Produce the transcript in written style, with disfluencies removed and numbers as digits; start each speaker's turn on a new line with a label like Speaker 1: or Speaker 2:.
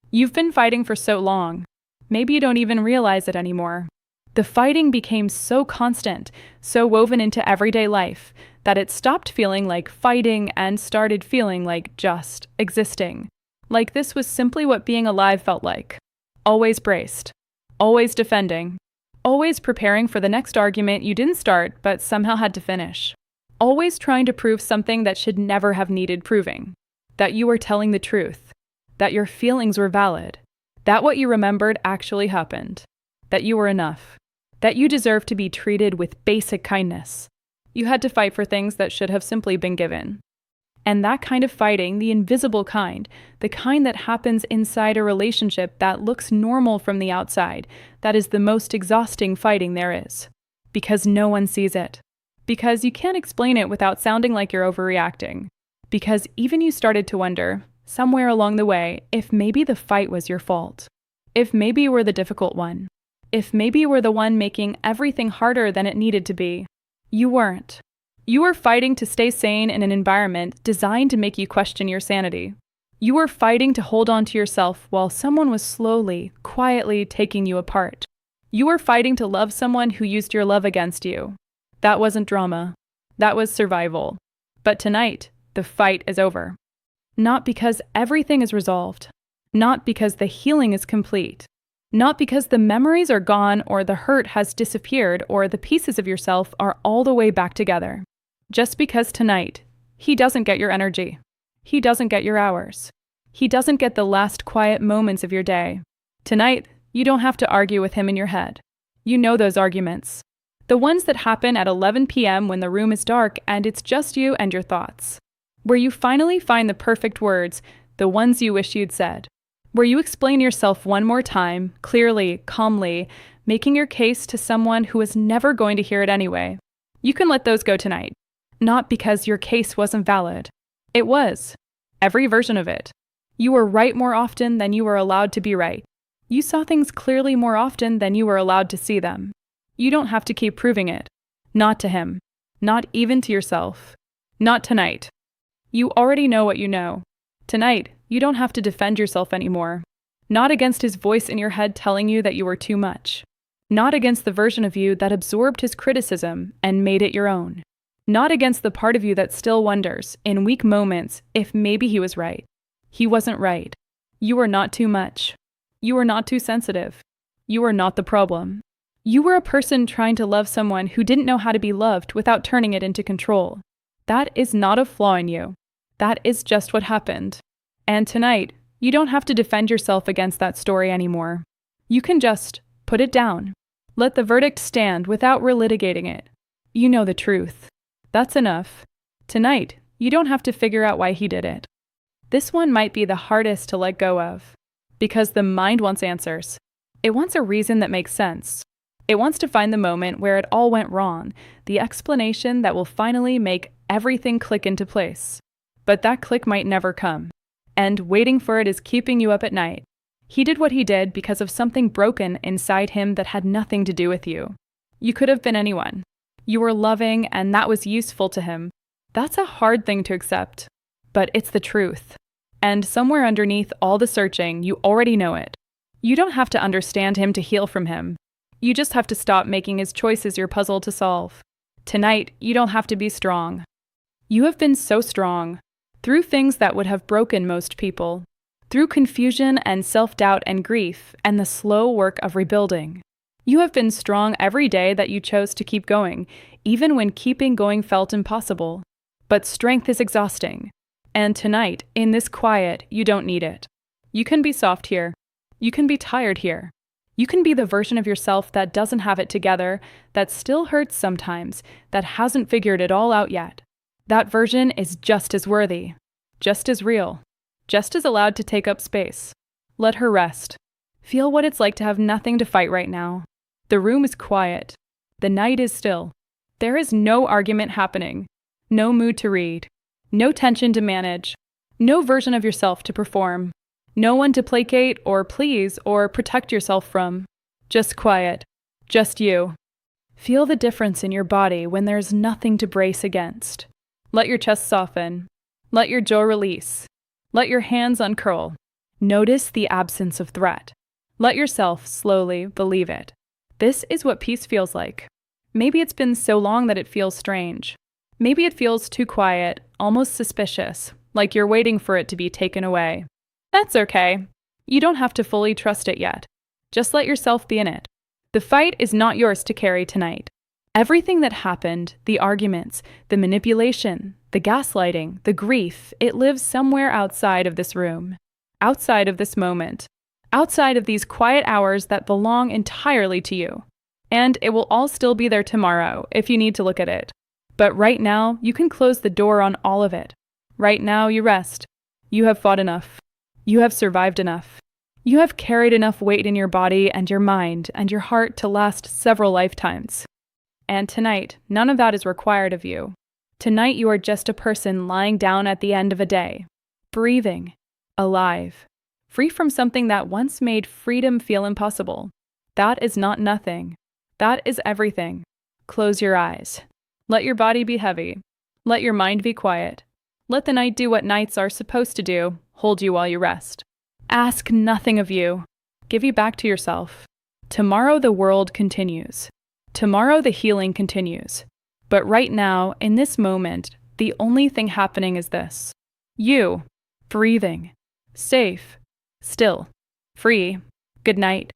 Speaker 1: You've been fighting for so long. Maybe you don't even realize it anymore. The fighting became so constant, so woven into everyday life, that it stopped feeling like fighting and started feeling like just existing. Like this was simply what being alive felt like. Always braced. Always defending. Always preparing for the next argument you didn't start but somehow had to finish. Always trying to prove something that should never have needed proving. That you were telling the truth. That your feelings were valid. That what you remembered actually happened. That you were enough. That you deserved to be treated with basic kindness. You had to fight for things that should have simply been given. And that kind of fighting, the invisible kind, the kind that happens inside a relationship that looks normal from the outside, that is the most exhausting fighting there is. Because no one sees it. Because you can't explain it without sounding like you're overreacting. Because even you started to wonder, somewhere along the way, if maybe the fight was your fault. If maybe you were the difficult one. If maybe you were the one making everything harder than it needed to be. You weren't. You were fighting to stay sane in an environment designed to make you question your sanity. You were fighting to hold on to yourself while someone was slowly, quietly taking you apart. You were fighting to love someone who used your love against you. That wasn't drama. That was survival. But tonight, the fight is over. Not because everything is resolved. Not because the healing is complete. Not because the memories are gone or the hurt has disappeared or the pieces of yourself are all the way back together. Just because tonight, he doesn't get your energy. He doesn't get your hours. He doesn't get the last quiet moments of your day. Tonight, you don't have to argue with him in your head. You know those arguments. The ones that happen at 11 p.m. when the room is dark and it's just you and your thoughts. Where you finally find the perfect words, the ones you wish you'd said. Where you explain yourself one more time, clearly, calmly, making your case to someone who is never going to hear it anyway. You can let those go tonight. Not because your case wasn't valid. It was. Every version of it. You were right more often than you were allowed to be right. You saw things clearly more often than you were allowed to see them. You don't have to keep proving it. Not to him. Not even to yourself. Not tonight. You already know what you know. Tonight, you don't have to defend yourself anymore. Not against his voice in your head telling you that you were too much. Not against the version of you that absorbed his criticism and made it your own. Not against the part of you that still wonders, in weak moments, if maybe he was right. He wasn't right. You were not too much. You were not too sensitive. You were not the problem. You were a person trying to love someone who didn't know how to be loved without turning it into control. That is not a flaw in you. That is just what happened. And tonight, you don't have to defend yourself against that story anymore. You can just put it down. Let the verdict stand without relitigating it. You know the truth. That's enough. Tonight, you don't have to figure out why he did it. This one might be the hardest to let go of. Because the mind wants answers. It wants a reason that makes sense. It wants to find the moment where it all went wrong, the explanation that will finally make everything click into place. But that click might never come. And waiting for it is keeping you up at night. He did what he did because of something broken inside him that had nothing to do with you. You could have been anyone. You were loving, and that was useful to him. That's a hard thing to accept. But it's the truth. And somewhere underneath all the searching, you already know it. You don't have to understand him to heal from him. You just have to stop making his choices your puzzle to solve. Tonight, you don't have to be strong. You have been so strong. Through things that would have broken most people. Through confusion and self-doubt and grief and the slow work of rebuilding. You have been strong every day that you chose to keep going, even when keeping going felt impossible. But strength is exhausting. And tonight, in this quiet, you don't need it. You can be soft here. You can be tired here. You can be the version of yourself that doesn't have it together, that still hurts sometimes, that hasn't figured it all out yet. That version is just as worthy, just as real, just as allowed to take up space. Let her rest. Feel what it's like to have nothing to fight right now. The room is quiet. The night is still. There is no argument happening. No mood to read. No tension to manage. No version of yourself to perform. No one to placate or please or protect yourself from. Just quiet. Just you. Feel the difference in your body when there's nothing to brace against. Let your chest soften. Let your jaw release. Let your hands uncurl. Notice the absence of threat. Let yourself slowly believe it. This is what peace feels like. Maybe it's been so long that it feels strange. Maybe it feels too quiet, almost suspicious, like you're waiting for it to be taken away. That's okay. You don't have to fully trust it yet. Just let yourself be in it. The fight is not yours to carry tonight. Everything that happened, the arguments, the manipulation, the gaslighting, the grief, it lives somewhere outside of this room, outside of this moment, outside of these quiet hours that belong entirely to you. And it will all still be there tomorrow if you need to look at it. But right now, you can close the door on all of it. Right now, you rest. You have fought enough. You have survived enough. You have carried enough weight in your body and your mind and your heart to last several lifetimes. And tonight, none of that is required of you. Tonight, you are just a person lying down at the end of a day, breathing, alive, free from something that once made freedom feel impossible. That is not nothing. That is everything. Close your eyes. Let your body be heavy. Let your mind be quiet. Let the night do what nights are supposed to do, hold you while you rest. Ask nothing of you. Give you back to yourself. Tomorrow the world continues. Tomorrow the healing continues. But right now, in this moment, the only thing happening is this. You, breathing, safe, still, free. Good night.